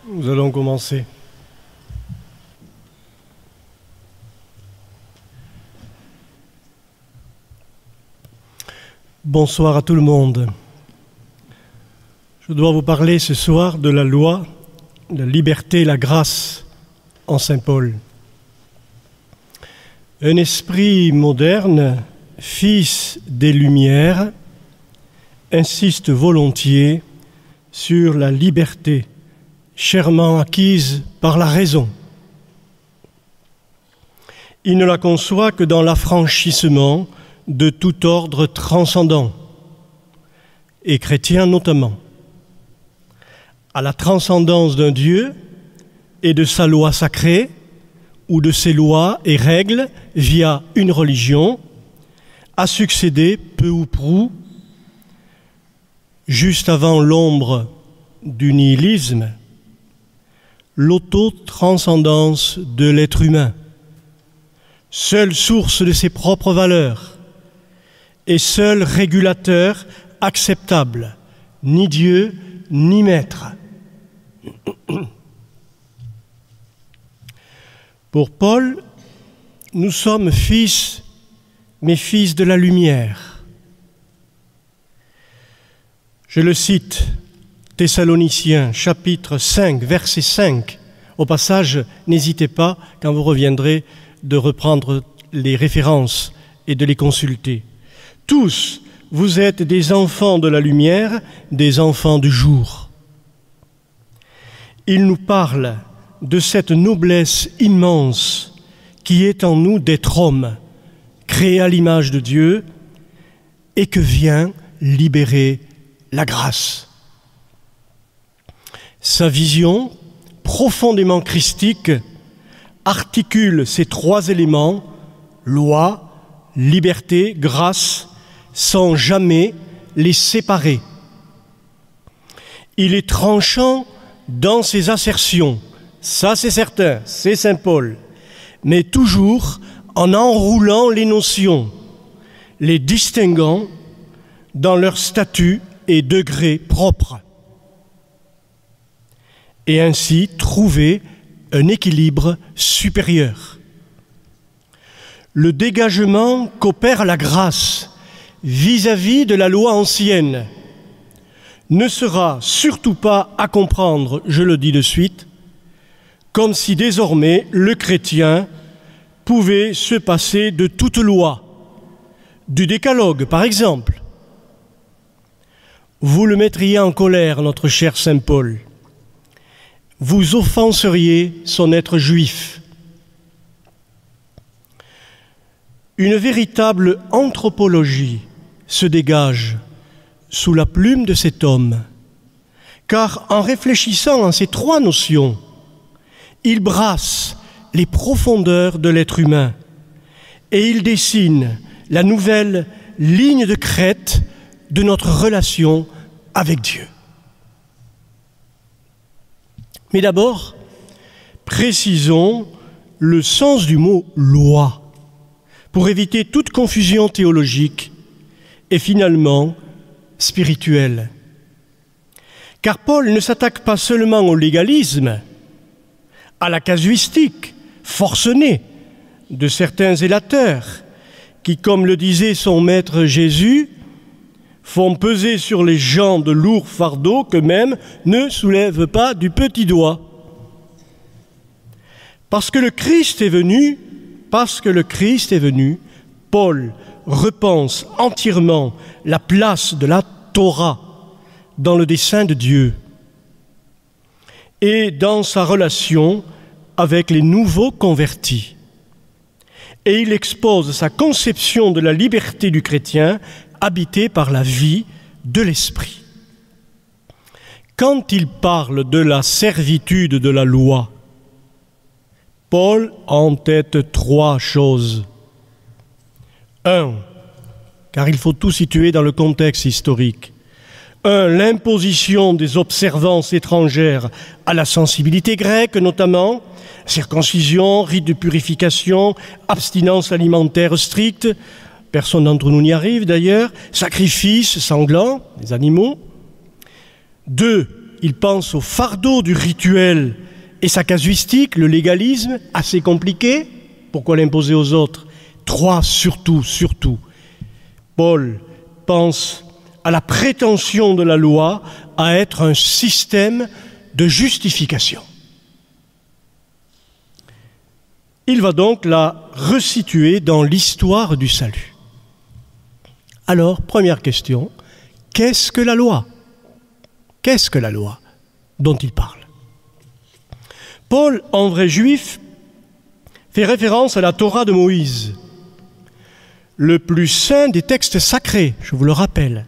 Nous allons commencer. Bonsoir à tout le monde. Je dois vous parler ce soir de la loi, la liberté et la grâce en Saint Paul. Un esprit moderne, fils des Lumières, insiste volontiers sur la liberté chèrement acquise par la raison. Il ne la conçoit que dans l'affranchissement de tout ordre transcendant, et chrétien notamment, à la transcendance d'un Dieu et de sa loi sacrée, ou de ses lois et règles via une religion, a succédé peu ou prou, juste avant l'ombre du nihilisme, l'auto-transcendance de l'être humain, seule source de ses propres valeurs et seul régulateur acceptable, ni Dieu ni maître. Pour Paul, nous sommes fils, mais fils de la lumière. Je le cite, Thessaloniciens, chapitre 5, verset 5. Au passage, n'hésitez pas, quand vous reviendrez, de reprendre les références et de les consulter. Tous, vous êtes des enfants de la lumière, des enfants du jour. Il nous parle de cette noblesse immense qui est en nous d'être homme, créé à l'image de Dieu, et que vient libérer la grâce. Sa vision, profondément christique, articule ces trois éléments, loi, liberté, grâce, sans jamais les séparer. Il est tranchant dans ses assertions, ça c'est certain, c'est Saint Paul, mais toujours en enroulant les notions, les distinguant dans leur statut et degré propre, et ainsi trouver un équilibre supérieur. Le dégagement qu'opère la grâce vis-à-vis de la loi ancienne ne sera surtout pas à comprendre, je le dis de suite, comme si désormais le chrétien pouvait se passer de toute loi, du décalogue par exemple. Vous le mettriez en colère, notre cher Saint Paul. Vous offenseriez son être juif. Une véritable anthropologie se dégage sous la plume de cet homme, car en réfléchissant à ces trois notions, il brasse les profondeurs de l'être humain et il dessine la nouvelle ligne de crête de notre relation avec Dieu. Mais d'abord, précisons le sens du mot « loi » pour éviter toute confusion théologique et finalement spirituelle. Car Paul ne s'attaque pas seulement au légalisme, à la casuistique forcenée de certains zélateurs qui, comme le disait son maître Jésus, font peser sur les gens de lourds fardeaux qu'eux-mêmes ne soulèvent pas du petit doigt. Parce que le Christ est venu, Paul repense entièrement la place de la Torah dans le dessein de Dieu et dans sa relation avec les nouveaux convertis. Et il expose sa conception de la liberté du chrétien habité par la vie de l'esprit. Quand il parle de la servitude de la loi, Paul en tête trois choses. 1. Car il faut tout situer dans le contexte historique. 1. L'imposition des observances étrangères à la sensibilité grecque, notamment circoncision, rite de purification, abstinence alimentaire stricte, personne d'entre nous n'y arrive d'ailleurs, sacrifices sanglants, des animaux. 2. il pense au fardeau du rituel et sa casuistique, le légalisme, assez compliqué. Pourquoi l'imposer aux autres? 3, surtout, Paul pense à la prétention de la loi à être un système de justification. Il va donc la resituer dans l'histoire du salut. Alors, première question, qu'est-ce que la loi? Qu'est-ce que la loi dont il parle? Paul, en vrai juif, fait référence à la Torah de Moïse, le plus saint des textes sacrés, je vous le rappelle.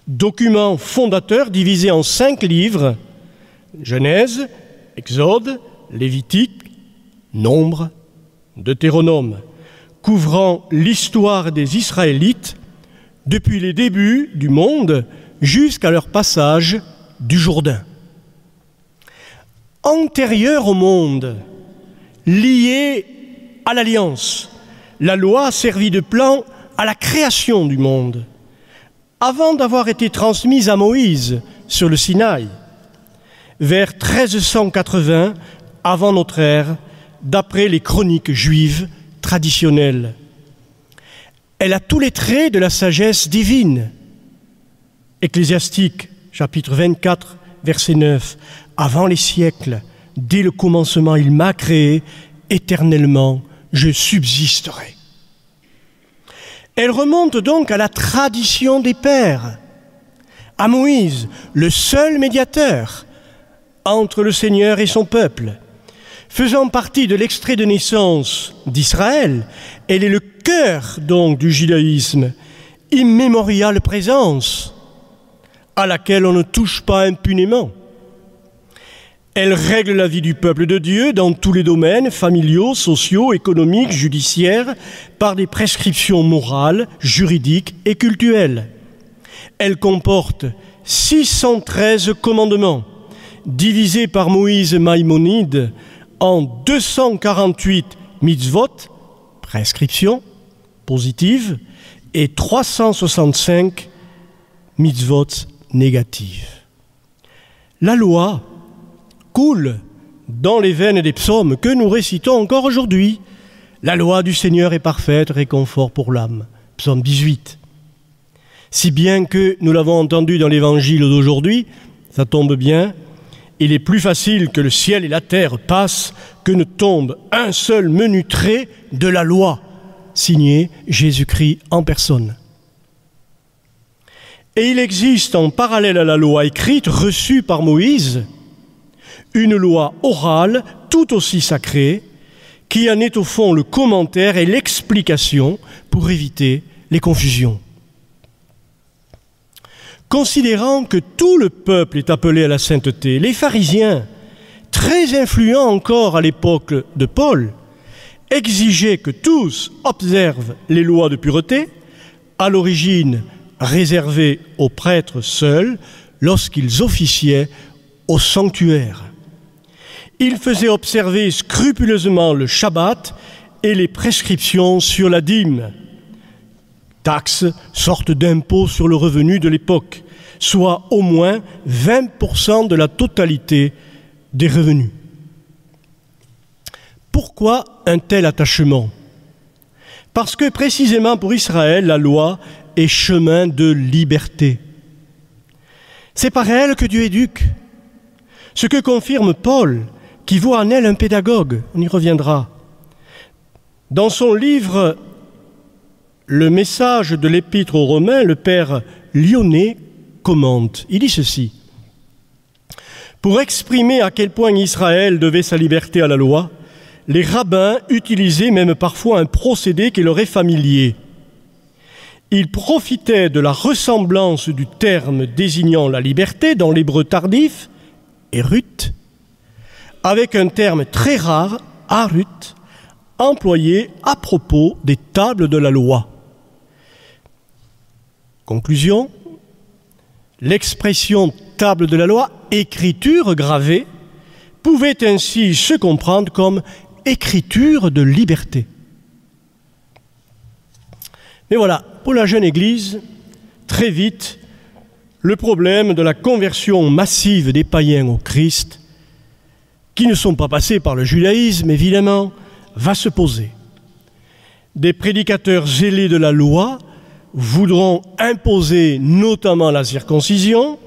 Document fondateur divisé en 5 livres, Genèse, Exode, Lévitique, Nombre, Deutéronome, couvrant l'histoire des Israélites depuis les débuts du monde jusqu'à leur passage du Jourdain. Antérieure au monde, liée à l'Alliance, la loi servit de plan à la création du monde, avant d'avoir été transmise à Moïse sur le Sinaï, vers 1380 avant notre ère, d'après les chroniques juives traditionnelles. Elle a tous les traits de la sagesse divine. Ecclésiastique, chapitre 24, verset 9. Avant les siècles, dès le commencement, il m'a créé, éternellement, je subsisterai. Elle remonte donc à la tradition des pères, à Moïse, le seul médiateur entre le Seigneur et son peuple. Faisant partie de l'extrait de naissance d'Israël, elle est le cœur donc du judaïsme, immémoriale présence, à laquelle on ne touche pas impunément. Elle règle la vie du peuple de Dieu dans tous les domaines familiaux, sociaux, économiques, judiciaires, par des prescriptions morales, juridiques et cultuelles. Elle comporte 613 commandements, divisés par Moïse Maïmonide en 248 mitzvot, prescriptions positives, et 365 mitzvot négatives. La loi coule dans les veines des psaumes que nous récitons encore aujourd'hui. La loi du Seigneur est parfaite, réconfort pour l'âme. Psaume 18. Si bien que, nous l'avons entendu dans l'évangile d'aujourd'hui, ça tombe bien, il est plus facile que le ciel et la terre passent que ne tombe un seul menu trait de la loi, signé Jésus-Christ en personne. Et il existe en parallèle à la loi écrite reçue par Moïse, une loi orale tout aussi sacrée, qui en est au fond le commentaire et l'explication pour éviter les confusions. Considérant que tout le peuple est appelé à la sainteté, les pharisiens, très influents encore à l'époque de Paul, exigeaient que tous observent les lois de pureté, à l'origine réservées aux prêtres seuls lorsqu'ils officiaient au sanctuaire. Ils faisaient observer scrupuleusement le Shabbat et les prescriptions sur la dîme, taxe, sorte d'impôt sur le revenu de l'époque, soit au moins 20% de la totalité des revenus. Pourquoi un tel attachement? Parce que précisément pour Israël, la loi est chemin de liberté. C'est par elle que Dieu éduque. Ce que confirme Paul, qui voit en elle un pédagogue, on y reviendra. Dans son livre « Le message de l'épître aux Romains », le père Lyonnais commente. Il dit ceci. Pour exprimer à quel point Israël devait sa liberté à la loi, les rabbins utilisaient même parfois un procédé qui leur est familier. Ils profitaient de la ressemblance du terme désignant la liberté dans l'hébreu tardif, érut, avec un terme très rare, arut, employé à propos des tables de la loi. Conclusion, l'expression table de la loi, écriture gravée, pouvait ainsi se comprendre comme écriture de liberté. Mais voilà, pour la jeune Église, très vite, le problème de la conversion massive des païens au Christ, qui ne sont pas passés par le judaïsme, évidemment, va se poser. Des prédicateurs zélés de la loi voudront imposer notamment la circoncision,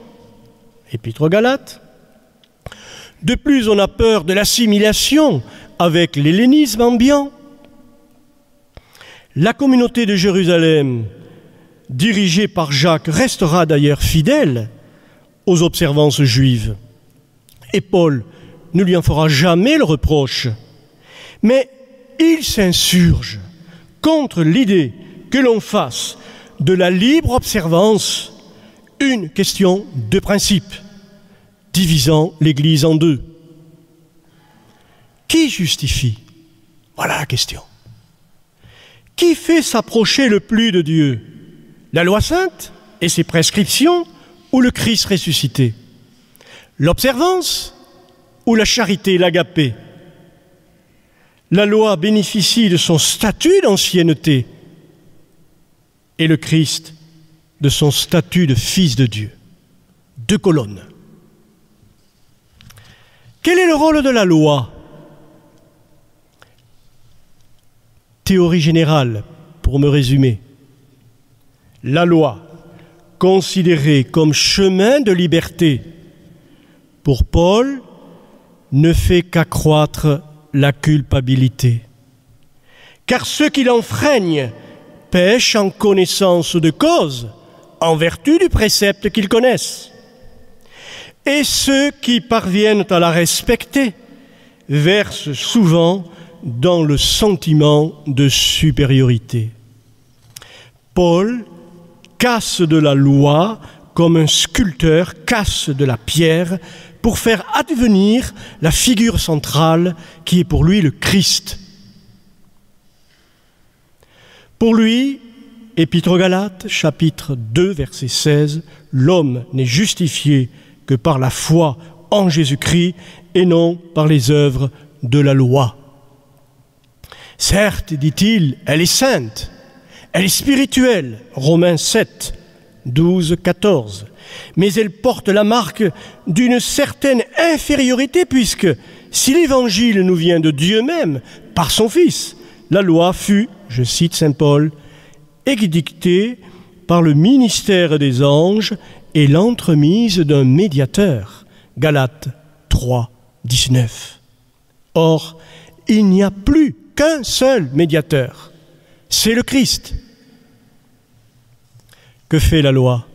Épître aux Galates. De plus, on a peur de l'assimilation avec l'hellénisme ambiant. La communauté de Jérusalem, dirigée par Jacques, restera d'ailleurs fidèle aux observances juives. Et Paul ne lui en fera jamais le reproche. Mais il s'insurge contre l'idée que l'on fasse de la libre observance une question de principe, divisant l'Église en deux. Qui justifie? Voilà la question. Qui fait s'approcher le plus de Dieu? La loi sainte et ses prescriptions ou le Christ ressuscité? L'observance ou la charité, l'agapé? La loi bénéficie de son statut d'ancienneté et le Christ de son statut de fils de Dieu. Deux colonnes. Quel est le rôle de la loi? Théorie générale, pour me résumer. La loi, considérée comme chemin de liberté, pour Paul, ne fait qu'accroître la culpabilité. Car ceux qui l'enfreignent pêchent en connaissance de cause, en vertu du précepte qu'ils connaissent. Et ceux qui parviennent à la respecter versent souvent dans le sentiment de supériorité. Paul casse de la loi comme un sculpteur casse de la pierre pour faire advenir la figure centrale qui est pour lui le Christ. Pour lui, Épître aux Galates, chapitre 2, verset 16, l'homme n'est justifié que par la foi en Jésus-Christ et non par les œuvres de la loi. Certes, dit-il, elle est sainte, elle est spirituelle, Romains 7, 12, 14, mais elle porte la marque d'une certaine infériorité puisque si l'Évangile nous vient de Dieu même, par son Fils, la loi fut, je cite saint Paul, édictée par le ministère des anges et l'entremise d'un médiateur. Galates 3, 19. Or, il n'y a plus qu'un seul médiateur, c'est le Christ. Que fait la loi?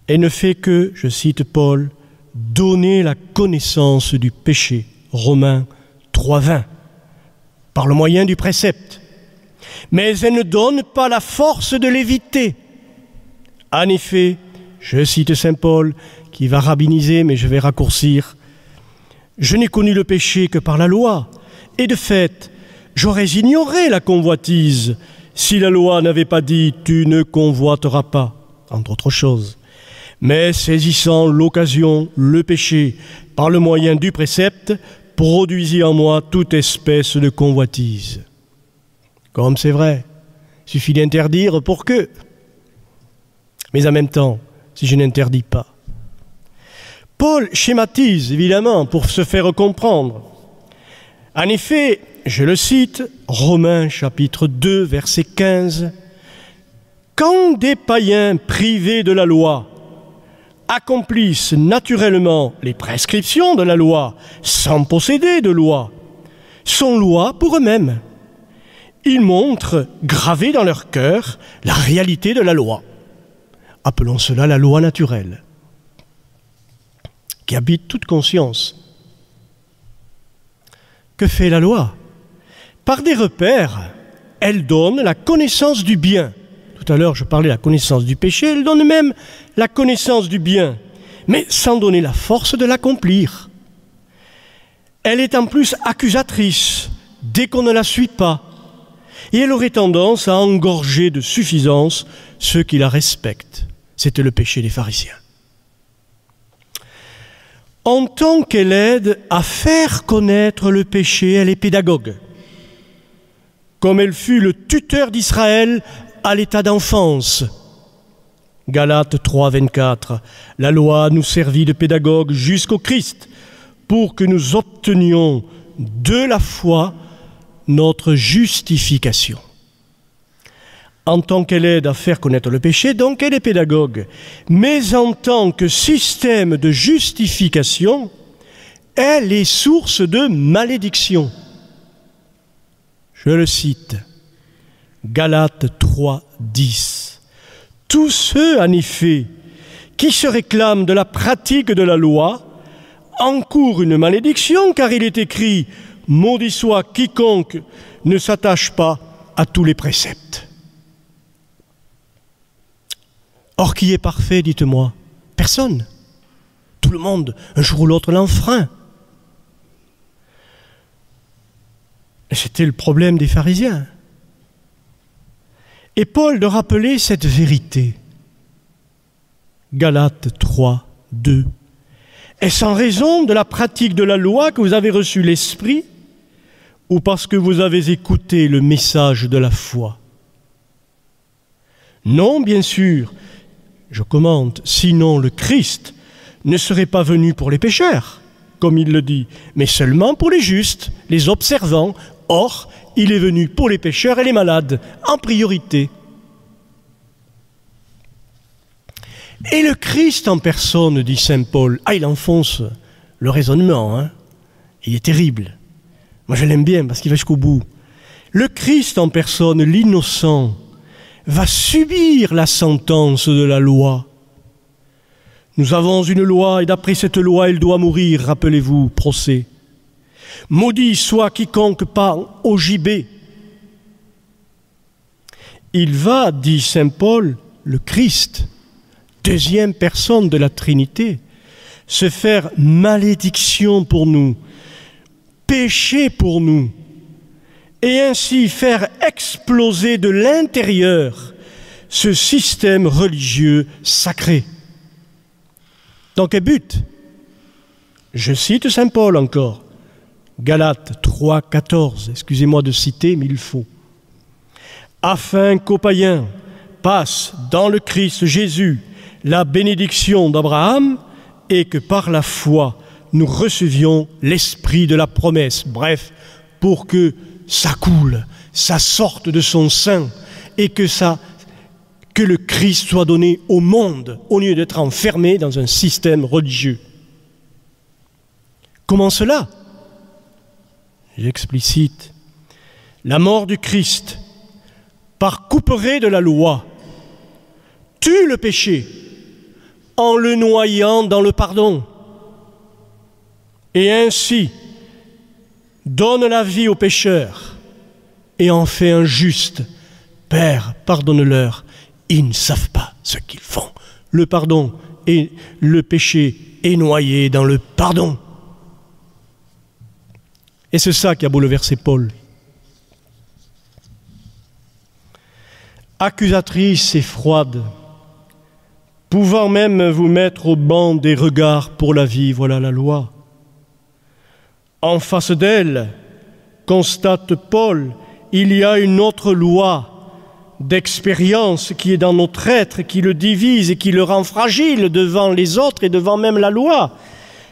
Elle ne fait que, je cite Paul, donner la connaissance du péché. Romains 3, 20. Par le moyen du précepte. Mais elle ne donne pas la force de l'éviter. En effet, je cite saint Paul, qui va rabbiniser, mais je vais raccourcir. Je n'ai connu le péché que par la loi. Et de fait, j'aurais ignoré la convoitise si la loi n'avait pas dit « tu ne convoiteras pas », entre autres choses. Mais saisissant l'occasion, le péché, par le moyen du précepte, produisit en moi toute espèce de convoitise. Comme c'est vrai, il suffit d'interdire pour que. Mais en même temps, si je n'interdis pas. Paul schématise, évidemment, pour se faire comprendre. En effet, je le cite, Romains chapitre 2, verset 15, « Quand des païens privés de la loi accomplissent naturellement les prescriptions de la loi sans posséder de loi, sont loi pour eux-mêmes. Ils montrent, gravés dans leur cœur, la réalité de la loi. Appelons cela la loi naturelle, qui habite toute conscience. Que fait la loi? Par des repères, elle donne la connaissance du bien. Tout à l'heure, je parlais de la connaissance du péché, elle donne même la connaissance du bien, mais sans donner la force de l'accomplir. Elle est en plus accusatrice dès qu'on ne la suit pas, et elle aurait tendance à engorger de suffisance ceux qui la respectent. C'était le péché des pharisiens. En tant qu'elle aide à faire connaître le péché, elle est pédagogue. Comme elle fut le tuteur d'Israël à l'état d'enfance. Galates 3, 24. La loi nous servit de pédagogue jusqu'au Christ pour que nous obtenions de la foi notre justification. En tant qu'elle aide à faire connaître le péché, donc elle est pédagogue. Mais en tant que système de justification, elle est source de malédiction. Je le cite, Galates 3, 10. Tous ceux, en effet, qui se réclament de la pratique de la loi encourent une malédiction, car il est écrit « Maudit soit quiconque ne s'attache pas à tous les préceptes ». Or, qui est parfait, dites-moi? Personne. Tout le monde, un jour ou l'autre, l'enfreint. C'était le problème des pharisiens. Et Paul de rappeler cette vérité. Galates 3, 2. Est-ce en raison de la pratique de la loi que vous avez reçu l'Esprit, ou parce que vous avez écouté le message de la foi? Non, bien sûr, je commente, sinon le Christ ne serait pas venu pour les pécheurs, comme il le dit, mais seulement pour les justes, les observants. Or, il est venu pour les pécheurs et les malades, en priorité. Et le Christ en personne, dit saint Paul, il enfonce le raisonnement, hein. Il est terrible. Moi je l'aime bien parce qu'il va jusqu'au bout. Le Christ en personne, l'innocent, va subir la sentence de la loi. Nous avons une loi et d'après cette loi, il doit mourir, rappelez-vous, procès. Maudit soit quiconque part au gibet. Il va, dit saint Paul, le Christ, deuxième personne de la Trinité, se faire malédiction pour nous, péché pour nous, et ainsi faire exploser de l'intérieur ce système religieux sacré. Dans quel but? Je cite saint Paul encore, Galates 3, 14, excusez-moi de citer, mais il faut. Afin qu'aux païens passe dans le Christ Jésus la bénédiction d'Abraham et que par la foi nous recevions l'esprit de la promesse. Bref, pour que ça coule, ça sorte de son sein et que le Christ soit donné au monde au lieu d'être enfermé dans un système religieux. Comment cela? J'explicite. La mort du Christ, par couperet de la loi, tue le péché en le noyant dans le pardon. Et ainsi, donne la vie aux pécheurs et en fait un juste. Père, pardonne-leur, ils ne savent pas ce qu'ils font. Le pardon et le péché est noyé dans le pardon. Et c'est ça qui a bouleversé Paul. Accusatrice et froide, pouvant même vous mettre au banc des regards pour la vie, voilà la loi. En face d'elle, constate Paul, il y a une autre loi d'expérience qui est dans notre être, qui le divise et qui le rend fragile devant les autres et devant même la loi.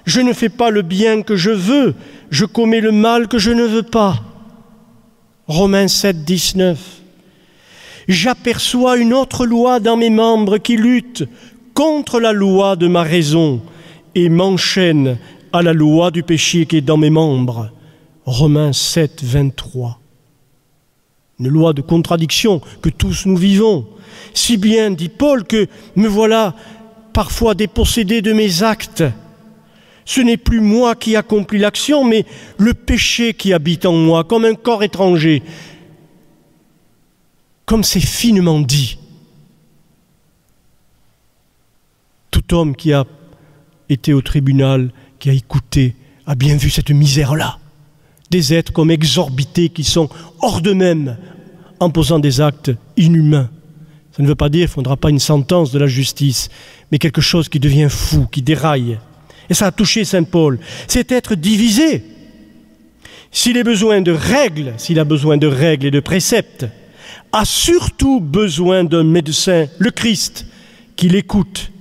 Je ne fais pas le bien que je veux, je commets le mal que je ne veux pas. Romains 7, 19. J'aperçois une autre loi dans mes membres qui lutte contre la loi de ma raison et m'enchaîne à la loi du péché qui est dans mes membres. Romains 7, 23. Une loi de contradiction que tous nous vivons. Si bien, dit Paul, que me voilà parfois dépossédé de mes actes. Ce n'est plus moi qui accomplis l'action, mais le péché qui habite en moi, comme un corps étranger. Comme c'est finement dit. Tout homme qui a été au tribunal, qui a écouté, a bien vu cette misère-là. Des êtres comme exorbités qui sont hors d'eux-mêmes en posant des actes inhumains. Ça ne veut pas dire qu'il ne faudra pas une sentence de la justice, mais quelque chose qui devient fou, qui déraille. Et ça a touché saint Paul. C'est être divisé. S'il a besoin de règles, et de préceptes, a surtout besoin d'un médecin, le Christ, qui l'écoute,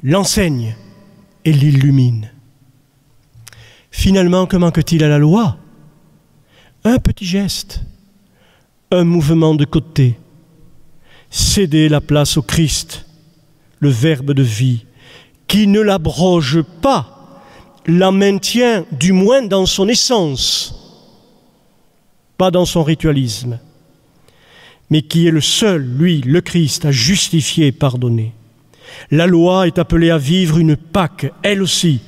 l'enseigne et l'illumine. Finalement, que manque-t-il à la loi? Un petit geste, un mouvement de côté, céder la place au Christ, le Verbe de vie, qui ne l'abroge pas, la maintient du moins dans son essence, pas dans son ritualisme, mais qui est le seul, lui, le Christ, à justifier et pardonner. La loi est appelée à vivre une Pâque, elle aussi,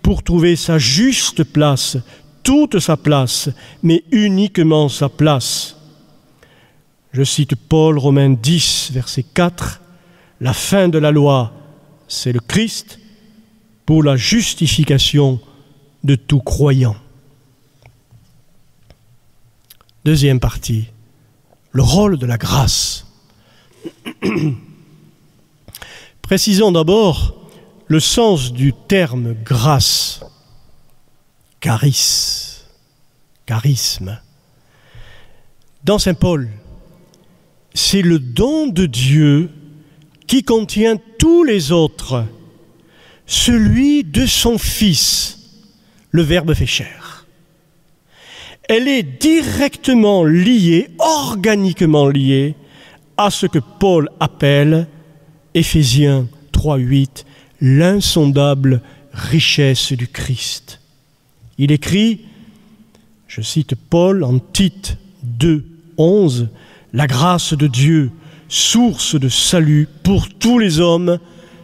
pour trouver sa juste place, toute sa place, mais uniquement sa place. Je cite Paul, Romains 10, verset 4, « La fin de la loi, c'est le Christ, pour la justification de tout croyant. » Deuxième partie, le rôle de la grâce. Précisons d'abord le sens du terme grâce, charisme. Dans saint Paul, c'est le don de Dieu qui contient tous les autres, celui de son Fils, le Verbe fait chair. Elle est directement liée, organiquement liée, à ce que Paul appelle, Éphésiens 3:8, l'insondable richesse du Christ. Il écrit, je cite Paul en Tite 2:11, la grâce de Dieu, source de salut pour tous les hommes,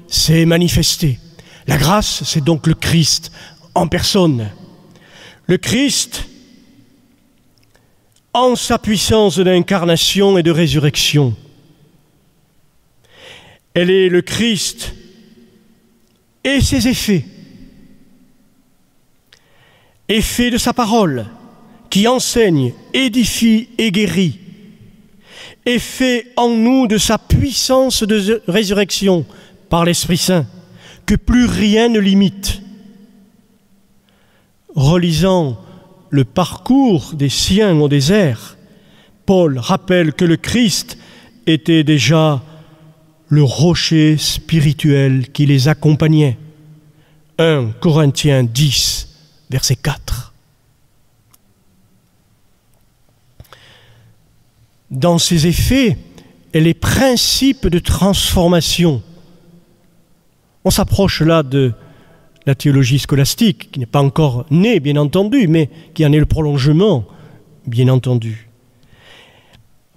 s'est manifestée. La grâce, c'est donc le Christ en personne. Le Christ en sa puissance d'incarnation et de résurrection. Elle est le Christ et ses effets. Effets de sa parole, qui enseigne, édifie et guérit. Effet en nous de sa puissance de résurrection par l'Esprit Saint, que plus rien ne limite. Relisant le parcours des siens au désert, Paul rappelle que le Christ était déjà le rocher spirituel qui les accompagnait. 1 Corinthiens 10, verset 4. Dans ses effets et les principes de transformation, on s'approche là de la théologie scolastique, qui n'est pas encore née, bien entendu, mais qui en est le prolongement, bien entendu.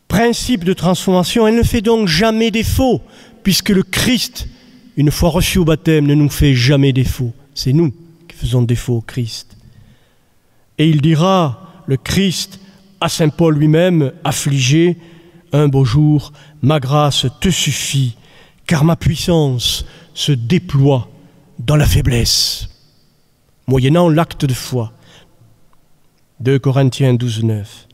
Principe de transformation, elle ne fait donc jamais défaut, puisque le Christ, une fois reçu au baptême, ne nous fait jamais défaut. C'est nous qui faisons défaut au Christ. Et il dira, le Christ, à saint Paul lui-même, affligé, un beau jour, ma grâce te suffit, car ma puissance se déploie dans la faiblesse, moyennant l'acte de foi. 2 Corinthiens 12, 9.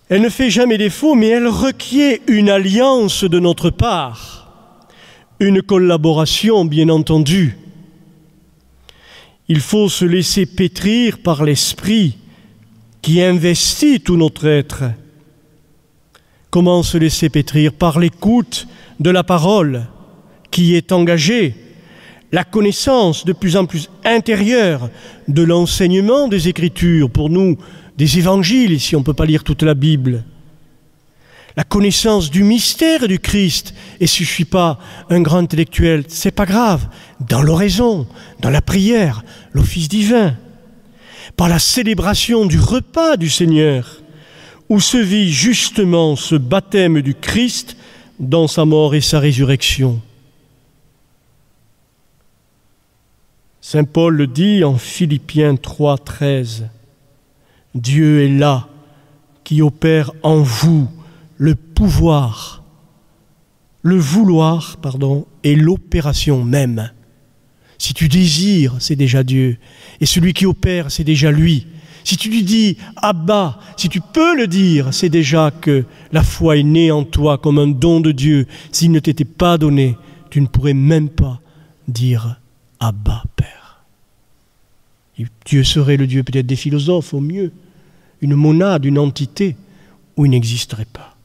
Elle ne fait jamais défaut, mais elle requiert une alliance de notre part, une collaboration, bien entendu. Il faut se laisser pétrir par l'Esprit qui investit tout notre être. Comment se laisser pétrir? Par l'écoute de la parole qui est engagée, la connaissance de plus en plus intérieure de l'enseignement des Écritures, pour nous, des évangiles, ici on ne peut pas lire toute la Bible. La connaissance du mystère du Christ, et si je ne suis pas un grand intellectuel, c'est pas grave, dans l'oraison, dans la prière, l'office divin, par la célébration du repas du Seigneur, où se vit justement ce baptême du Christ dans sa mort et sa résurrection. Saint Paul le dit en Philippiens 3, 13. Dieu est là, qui opère en vous le pouvoir, le vouloir, et l'opération même. Si tu désires, c'est déjà Dieu. Et celui qui opère, c'est déjà lui. Si tu lui dis « Abba », si tu peux le dire, c'est déjà que la foi est née en toi comme un don de Dieu. S'il ne t'était pas donné, tu ne pourrais même pas dire « Abba, Père ». Dieu serait le Dieu peut-être des philosophes, au mieux, une monade, une entité, où il n'existerait pas.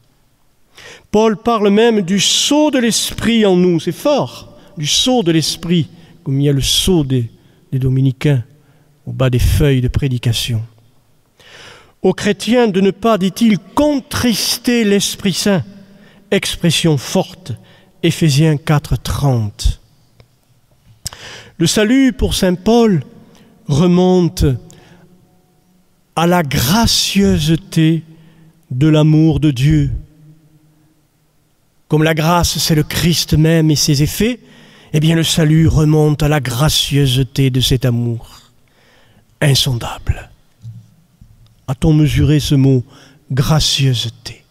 Paul parle même du sceau de l'esprit en nous, c'est fort, du sceau de l'esprit, comme il y a le sceau des dominicains au bas des feuilles de prédication. Aux chrétiens de ne pas, dit-il, contrister l'Esprit Saint, expression forte, Éphésiens 4:30. Le salut pour saint Paul remonte à la gracieuseté de l'amour de Dieu. Comme la grâce, c'est le Christ même et ses effets, eh bien le salut remonte à la gracieuseté de cet amour insondable. A-t-on mesuré ce mot gracieuseté?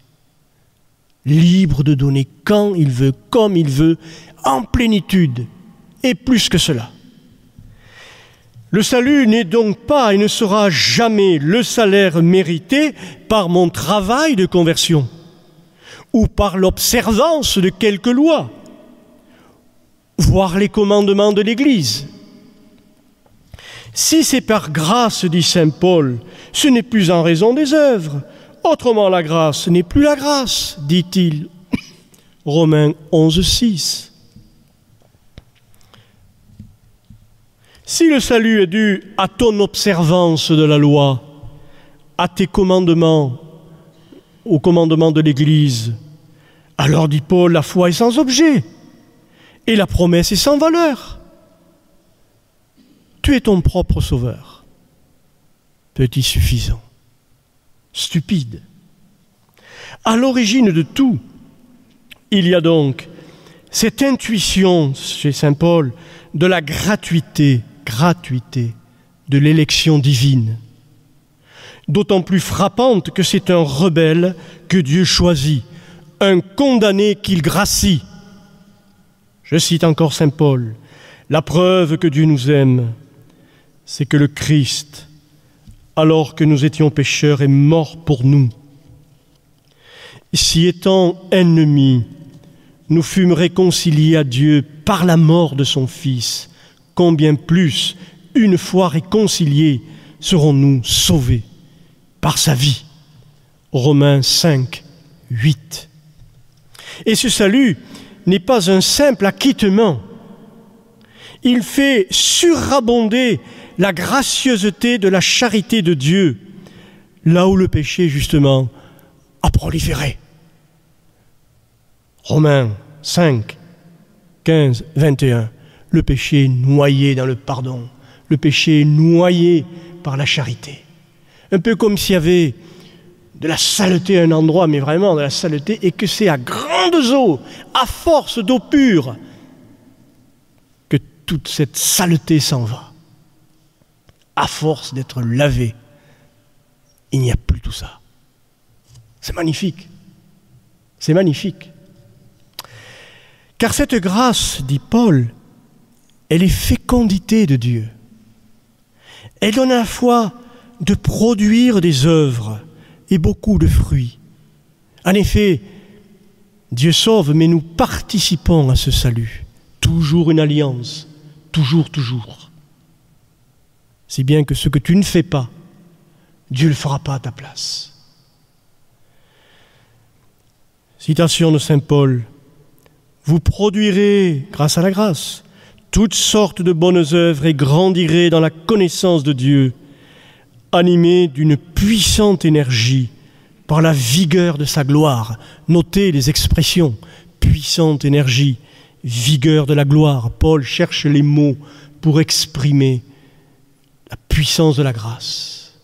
Libre de donner quand il veut, comme il veut, en plénitude, et plus que cela. Le salut n'est donc pas et ne sera jamais le salaire mérité par mon travail de conversion ou par l'observance de quelques lois, voire les commandements de l'Église. Si c'est par grâce, dit saint Paul, ce n'est plus en raison des œuvres. Autrement, la grâce n'est plus la grâce, dit-il. Romains 11:6. Si le salut est dû à ton observance de la loi, à tes commandements, au commandement de l'Église, alors, dit Paul, la foi est sans objet et la promesse est sans valeur. Tu es ton propre sauveur. Petit suffisant. Stupide. À l'origine de tout, il y a donc cette intuition chez saint Paul de la gratuité de l'élection divine. D'autant plus frappante que c'est un rebelle que Dieu choisit, un condamné qu'il gracie. Je cite encore saint Paul, « La preuve que Dieu nous aime, c'est que le Christ, alors que nous étions pécheurs, est mort pour nous. Si étant ennemis, nous fûmes réconciliés à Dieu par la mort de son Fils, combien plus, une fois réconciliés, serons-nous sauvés par sa vie. » Romains 5:8. Et ce salut n'est pas un simple acquittement. Il fait surabonder la gracieuseté de la charité de Dieu, là où le péché, justement, a proliféré. Romains 5, 15, 21. Le péché est noyé dans le pardon. Le péché est noyé par la charité. Un peu comme s'il y avait de la saleté à un endroit, mais vraiment de la saleté, et que c'est à grandes eaux, à force d'eau pure, que toute cette saleté s'en va. À force d'être lavé, il n'y a plus tout ça. C'est magnifique. C'est magnifique. Car cette grâce, dit Paul, elle est fécondité de Dieu. Elle donne à la fois de produire des œuvres et beaucoup de fruits. En effet, Dieu sauve, mais nous participons à ce salut. Toujours une alliance, toujours. Si bien que ce que tu ne fais pas, Dieu ne le fera pas à ta place. Citation de saint Paul, « Vous produirez, grâce à la grâce, toutes sortes de bonnes œuvres et grandirez dans la connaissance de Dieu, animés d'une puissante énergie par la vigueur de sa gloire. » Notez les expressions, puissante énergie, vigueur de la gloire. Paul cherche les mots pour exprimer la puissance de la grâce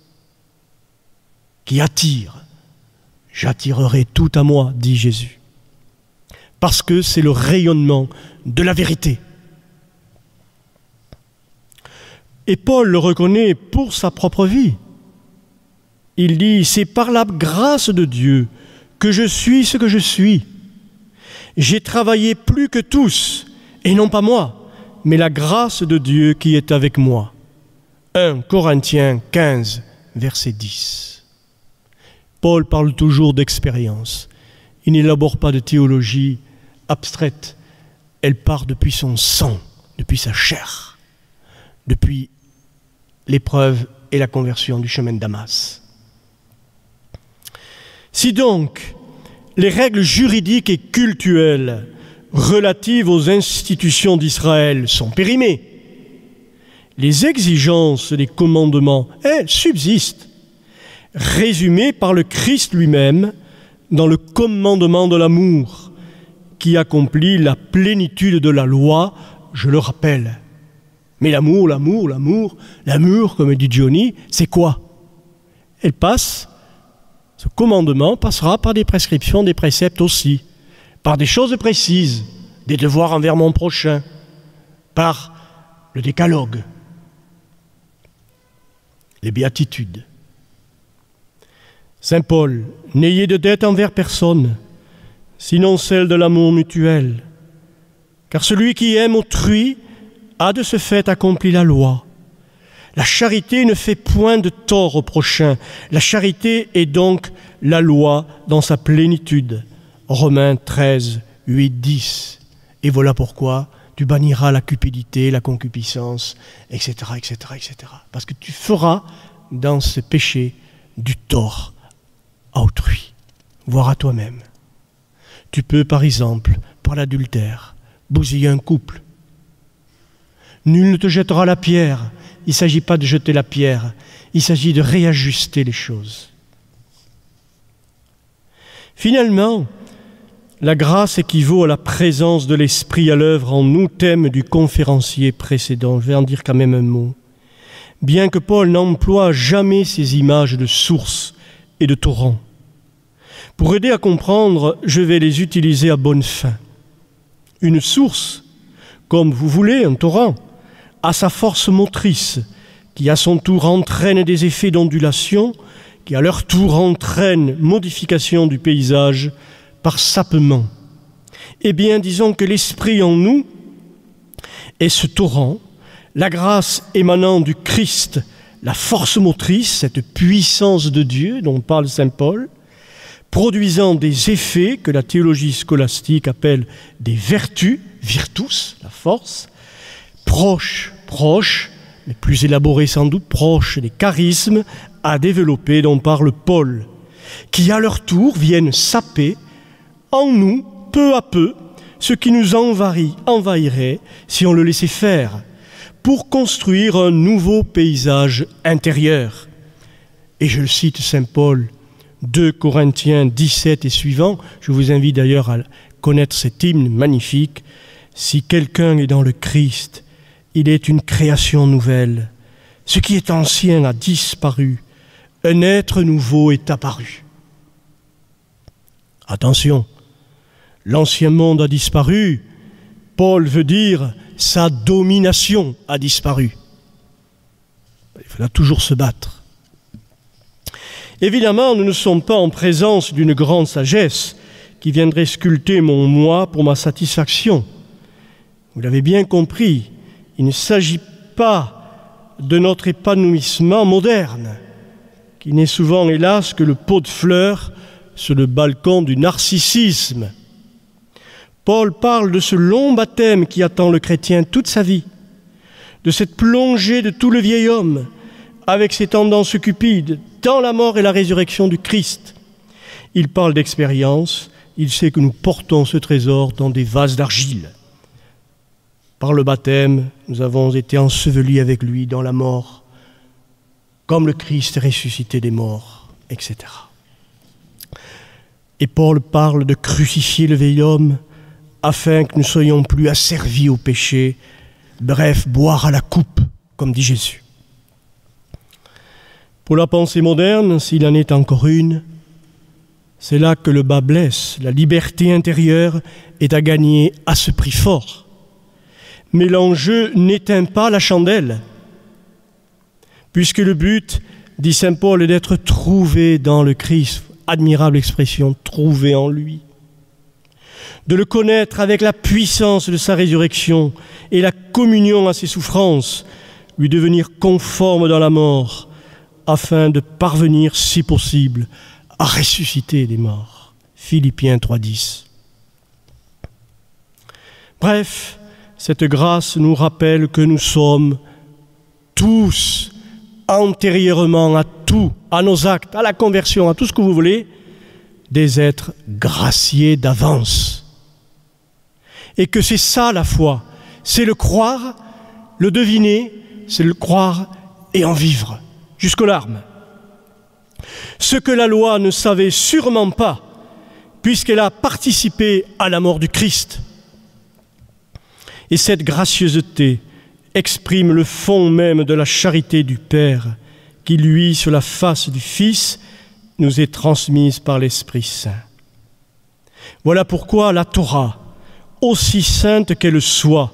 qui attire. J'attirerai tout à moi, dit Jésus, parce que c'est le rayonnement de la vérité. Et Paul le reconnaît pour sa propre vie. Il dit, c'est par la grâce de Dieu que je suis ce que je suis. J'ai travaillé plus que tous, et non pas moi, mais la grâce de Dieu qui est avec moi. 1 Corinthiens 15, verset 10. Paul parle toujours d'expérience. Il n'élabore pas de théologie abstraite. Elle part depuis son sang, depuis sa chair, depuis l'épreuve et la conversion du chemin de Damas. Si donc les règles juridiques et cultuelles relatives aux institutions d'Israël sont périmées. Les exigences des commandements, elles, subsistent, résumées par le Christ lui-même dans le commandement de l'amour, qui accomplit la plénitude de la loi, je le rappelle. Mais l'amour, comme dit Johnny, c'est quoi? Ce commandement passera par des prescriptions, des préceptes aussi, par des choses précises, des devoirs envers mon prochain, par le décalogue, les béatitudes. Saint Paul, n'ayez de dette envers personne, sinon celle de l'amour mutuel, car celui qui aime autrui a de ce fait accompli la loi. La charité ne fait point de tort au prochain. La charité est donc la loi dans sa plénitude. Romains 13, 8, 10. Et voilà pourquoi tu banniras la cupidité, la concupiscence, etc., etc., etc. Parce que tu feras dans ce péché du tort à autrui, voire à toi-même. Tu peux, par exemple, par l'adultère, bousiller un couple. Nul ne te jettera la pierre. Il ne s'agit pas de jeter la pierre, il s'agit de réajuster les choses. Finalement, la grâce équivaut à la présence de l'Esprit à l'œuvre en nous, thème du conférencier précédent. Je vais en dire quand même un mot. Bien que Paul n'emploie jamais ces images de sources et de torrents. Pour aider à comprendre, je vais les utiliser à bonne fin. Une source, comme vous voulez, un torrent, a sa force motrice, qui à son tour entraîne des effets d'ondulation, qui à leur tour entraînent modification du paysage par sapement. Eh bien, disons que l'Esprit en nous est ce torrent, la grâce émanant du Christ, la force motrice, cette puissance de Dieu dont parle saint Paul, produisant des effets que la théologie scolastique appelle des vertus, virtus, la force, proches, mais plus élaborés sans doute, proches des charismes à développer dont parle Paul, qui à leur tour viennent saper en nous, peu à peu, ce qui nous envahirait si on le laissait faire, pour construire un nouveau paysage intérieur. Et je le cite saint Paul, 2 Corinthiens 17 et suivants, je vous invite d'ailleurs à connaître cet hymne magnifique. Si quelqu'un est dans le Christ, il est une création nouvelle. Ce qui est ancien a disparu. Un être nouveau est apparu. Attention, l'ancien monde a disparu. Paul veut dire sa domination a disparu. Il faudra toujours se battre. Évidemment, nous ne sommes pas en présence d'une grande sagesse qui viendrait sculpter mon moi pour ma satisfaction. Vous l'avez bien compris, il ne s'agit pas de notre épanouissement moderne, qui n'est souvent, hélas, que le pot de fleurs sur le balcon du narcissisme. Paul parle de ce long baptême qui attend le chrétien toute sa vie, de cette plongée de tout le vieil homme, avec ses tendances cupides, dans la mort et la résurrection du Christ. Il parle d'expérience, il sait que nous portons ce trésor dans des vases d'argile. Par le baptême, nous avons été ensevelis avec lui dans la mort, comme le Christ est ressuscité des morts, etc. Et Paul parle de crucifier le vieil homme afin que nous ne soyons plus asservis au péché, bref, boire à la coupe, comme dit Jésus. Pour la pensée moderne, s'il en est encore une, c'est là que le bas blesse. La liberté intérieure est à gagner à ce prix fort. Mais l'enjeu n'éteint pas la chandelle, puisque le but, dit saint Paul, est d'être trouvé dans le Christ. Admirable expression, trouvé en lui. De le connaître avec la puissance de sa résurrection et la communion à ses souffrances, lui devenir conforme dans la mort, afin de parvenir, si possible, à ressusciter des morts. Philippiens 3,10. Bref, cette grâce nous rappelle que nous sommes tous, antérieurement à tout, à nos actes, à la conversion, à tout ce que vous voulez, des êtres graciés d'avance. Et que c'est ça la foi, c'est le croire, le deviner, c'est le croire et en vivre, jusqu'aux larmes. Ce que la loi ne savait sûrement pas, puisqu'elle a participé à la mort du Christ. Et cette gracieuseté exprime le fond même de la charité du Père, qui, lui, sur la face du Fils, nous est transmise par l'Esprit Saint. Voilà pourquoi la Torah, aussi sainte qu'elle soit,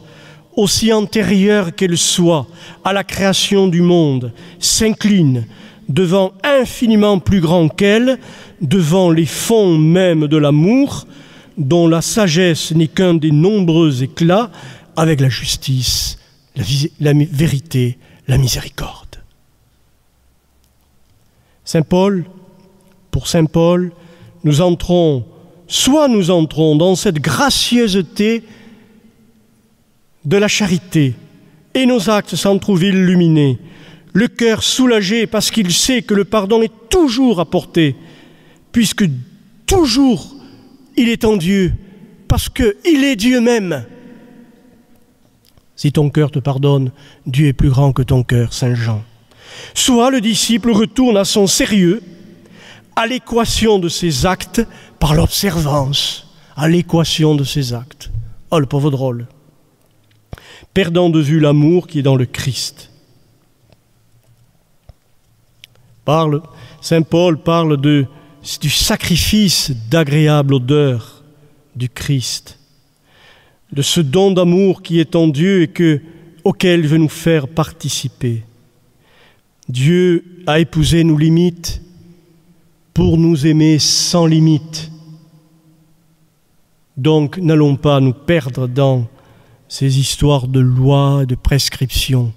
aussi antérieure qu'elle soit à la création du monde, s'incline devant infiniment plus grand qu'elle, devant les fonds mêmes de l'amour, dont la sagesse n'est qu'un des nombreux éclats, avec la justice, la vérité, la miséricorde. Pour Saint Paul, nous entrons dans cette gracieuseté de la charité, et nos actes s'en trouvent illuminés, le cœur soulagé parce qu'il sait que le pardon est toujours apporté, puisque toujours il est en Dieu, parce qu'il est Dieu même. Si ton cœur te pardonne, Dieu est plus grand que ton cœur, Saint Jean. Soit le disciple retourne à son sérieux, à l'équation de ses actes par l'observance, à l'équation de ses actes. Oh, le pauvre drôle. Perdant de vue l'amour qui est dans le Christ. Saint Paul parle du sacrifice d'agréable odeur du Christ, de ce don d'amour qui est en Dieu et auquel il veut nous faire participer. Dieu a épousé nos limites pour nous aimer sans limite. Donc n'allons pas nous perdre dans ces histoires de lois, de prescriptions.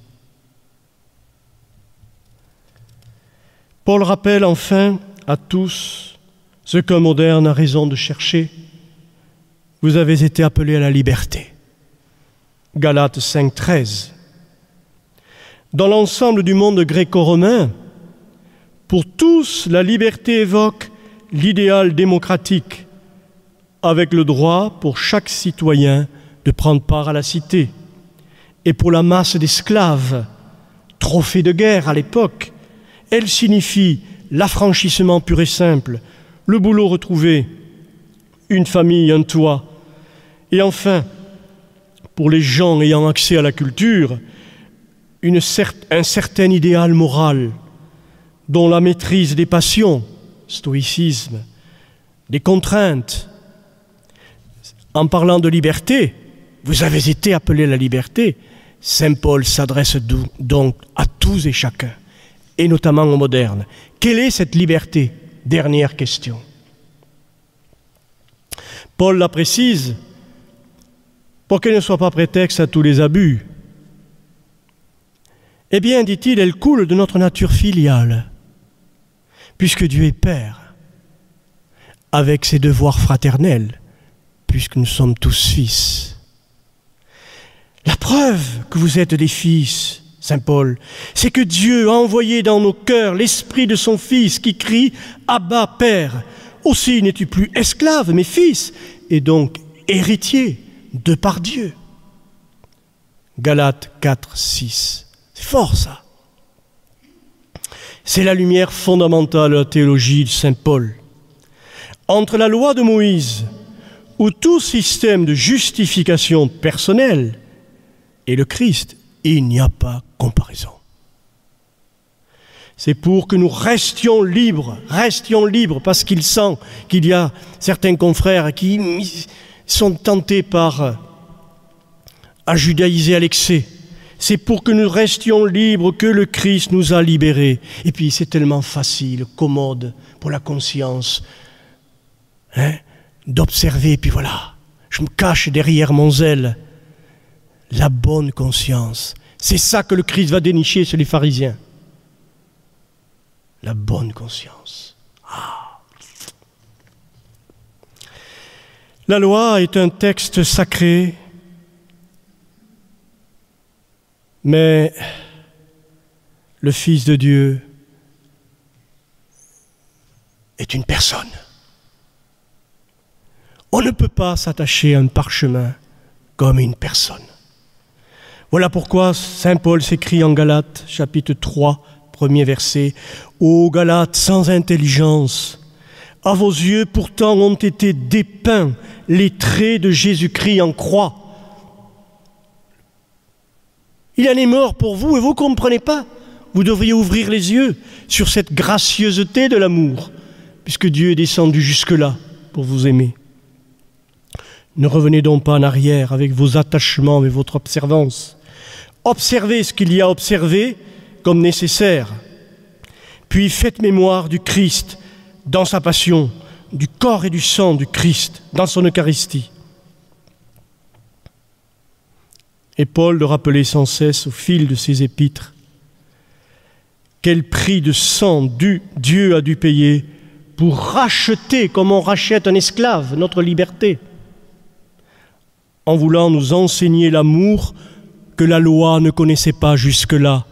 Paul rappelle enfin à tous ce qu'un moderne a raison de chercher. Vous avez été appelés à la liberté. Galates 5,13. Dans l'ensemble du monde gréco-romain, pour tous, la liberté évoque l'idéal démocratique, avec le droit pour chaque citoyen de prendre part à la cité. Et pour la masse d'esclaves, trophée de guerre à l'époque, elle signifie l'affranchissement pur et simple, le boulot retrouvé, une famille, un toit. Et enfin, pour les gens ayant accès à la culture, un certain idéal moral, dont la maîtrise des passions, stoïcisme, des contraintes. En parlant de liberté, vous avez été appelés à la liberté. Saint Paul s'adresse donc à tous et chacun, et notamment aux modernes. Quelle est cette liberté? Dernière question. Paul la précise pour qu'elle ne soit pas prétexte à tous les abus. Eh bien, dit-il, elle coule de notre nature filiale, puisque Dieu est Père, avec ses devoirs fraternels, puisque nous sommes tous fils. La preuve que vous êtes des fils, Saint Paul, c'est que Dieu a envoyé dans nos cœurs l'esprit de son Fils qui crie « Abba, Père ». Aussi n'es-tu plus esclave, mais fils, et donc héritier de par Dieu. Galates 4, 6. C'est fort, ça. C'est la lumière fondamentale de la théologie de Saint Paul. Entre la loi de Moïse, ou tout système de justification personnelle, et le Christ, il n'y a pas comparaison. C'est pour que nous restions libres, parce qu'il sent qu'il y a certains confrères qui sont tentés à judaïser à l'excès. C'est pour que nous restions libres que le Christ nous a libérés. Et puis c'est tellement facile, commode pour la conscience, d'observer, et puis voilà, je me cache derrière mon zèle. La bonne conscience, c'est ça que le Christ va dénicher chez les pharisiens. La bonne conscience. Ah. La loi est un texte sacré, mais le Fils de Dieu est une personne. On ne peut pas s'attacher à un parchemin comme une personne. Voilà pourquoi saint Paul s'écrit en Galates, chapitre 3, premier verset, « Ô Galates sans intelligence, à vos yeux pourtant ont été dépeints les traits de Jésus-Christ en croix. Il en est mort pour vous et vous ne comprenez pas. Vous devriez ouvrir les yeux sur cette gracieuseté de l'amour, puisque Dieu est descendu jusque-là pour vous aimer. Ne revenez donc pas en arrière avec vos attachements et votre observance. Observez ce qu'il y a à observer comme nécessaire. Puis faites mémoire du Christ dans sa passion, du corps et du sang du Christ dans son Eucharistie. » Et Paul le rappelait sans cesse au fil de ses épîtres. Quel prix de sang Dieu a dû payer pour racheter, comme on rachète un esclave, notre liberté, en voulant nous enseigner l'amour que la loi ne connaissait pas jusque-là,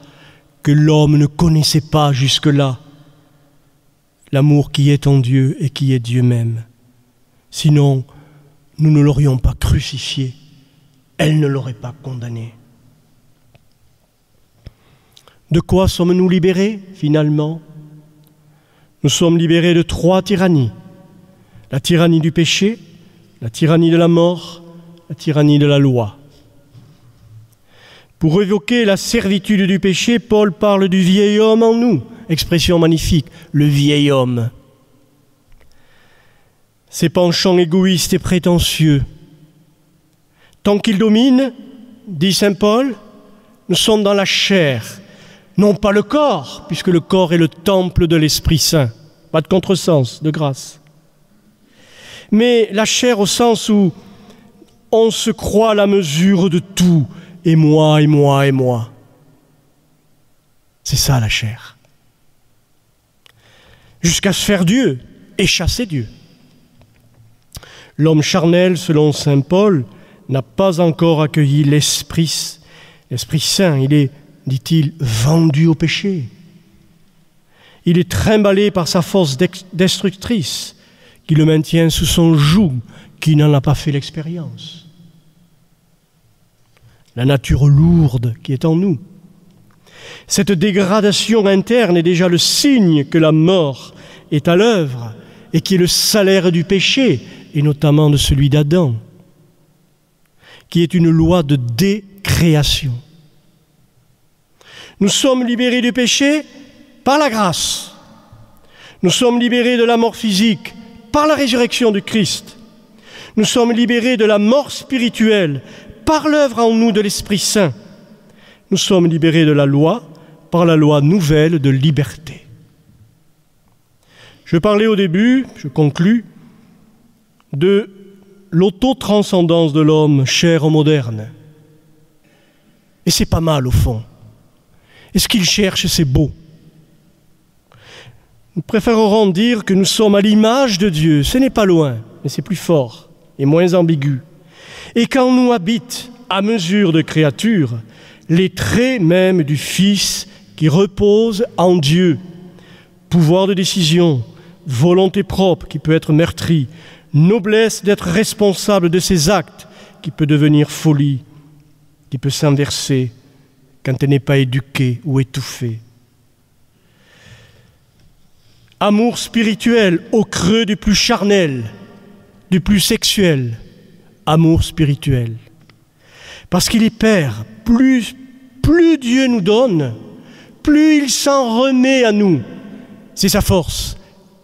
que l'homme ne connaissait pas jusque-là, l'amour qui est en Dieu et qui est Dieu même. Sinon, nous ne l'aurions pas crucifié, elle ne l'aurait pas condamné. De quoi sommes-nous libérés, finalement? Nous sommes libérés de 3 tyrannies. La tyrannie du péché, la tyrannie de la mort, la tyrannie de la loi. Pour évoquer la servitude du péché, Paul parle du vieil homme en nous. Expression magnifique, le vieil homme. Ses penchants égoïstes et prétentieux. Tant qu'il domine, dit saint Paul, nous sommes dans la chair, non pas le corps, puisque le corps est le temple de l'Esprit Saint. Pas de contresens, de grâce. Mais la chair au sens où on se croit à la mesure de tout, et moi, et moi, et moi. C'est ça la chair. Jusqu'à se faire Dieu et chasser Dieu. L'homme charnel, selon saint Paul, n'a pas encore accueilli l'Esprit Saint. Il est, dit-il, vendu au péché. Il est trimballé par sa force destructrice qui le maintient sous son joug, qui n'en a pas fait l'expérience. La nature lourde qui est en nous. Cette dégradation interne est déjà le signe que la mort est à l'œuvre et qui est le salaire du péché, et notamment de celui d'Adam, qui est une loi de décréation. Nous sommes libérés du péché par la grâce. Nous sommes libérés de la mort physique par la résurrection du Christ. Nous sommes libérés de la mort spirituelle par l'œuvre en nous de l'Esprit Saint. Nous sommes libérés de la loi par la loi nouvelle de liberté. Je parlais au début, je conclus, de l'autotranscendance de l'homme cher au moderne. Et c'est pas mal au fond. Et ce qu'il cherche, c'est beau. Nous préférerons dire que nous sommes à l'image de Dieu. Ce n'est pas loin, mais c'est plus fort et moins ambigu. Et qu'en nous habitent, à mesure de créature, les traits même du Fils qui repose en Dieu. Pouvoir de décision, volonté propre qui peut être meurtrie, noblesse d'être responsable de ses actes qui peut devenir folie, qui peut s'inverser quand elle n'est pas éduquée ou étouffée. Amour spirituel au creux du plus charnel, du plus sexuel. Amour spirituel. Parce qu'il est Père, plus Dieu nous donne, plus il s'en remet à nous. C'est sa force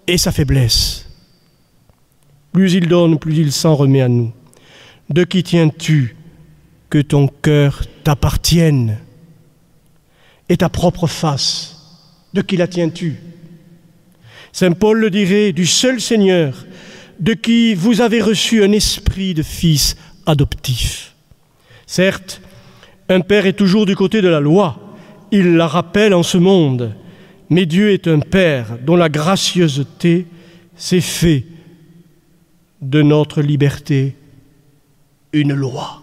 et sa faiblesse. Plus il donne, plus il s'en remet à nous. De qui tiens-tu que ton cœur t'appartienne? Et ta propre face, de qui la tiens-tu? Saint Paul le dirait, du seul Seigneur, de qui vous avez reçu un esprit de fils adoptif. Certes, un père est toujours du côté de la loi, il la rappelle en ce monde, mais Dieu est un père dont la gracieuseté s'est fait de notre liberté une loi.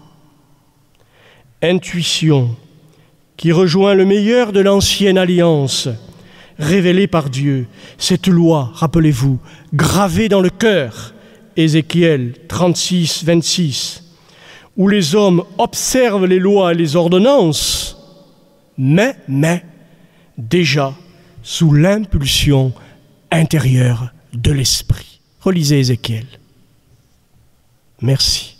Intuition qui rejoint le meilleur de l'ancienne alliance, révélée par Dieu. Cette loi, rappelez-vous, gravée dans le cœur Ézéchiel 36, 26, où les hommes observent les lois et les ordonnances, mais déjà sous l'impulsion intérieure de l'esprit. Relisez Ézéchiel. Merci.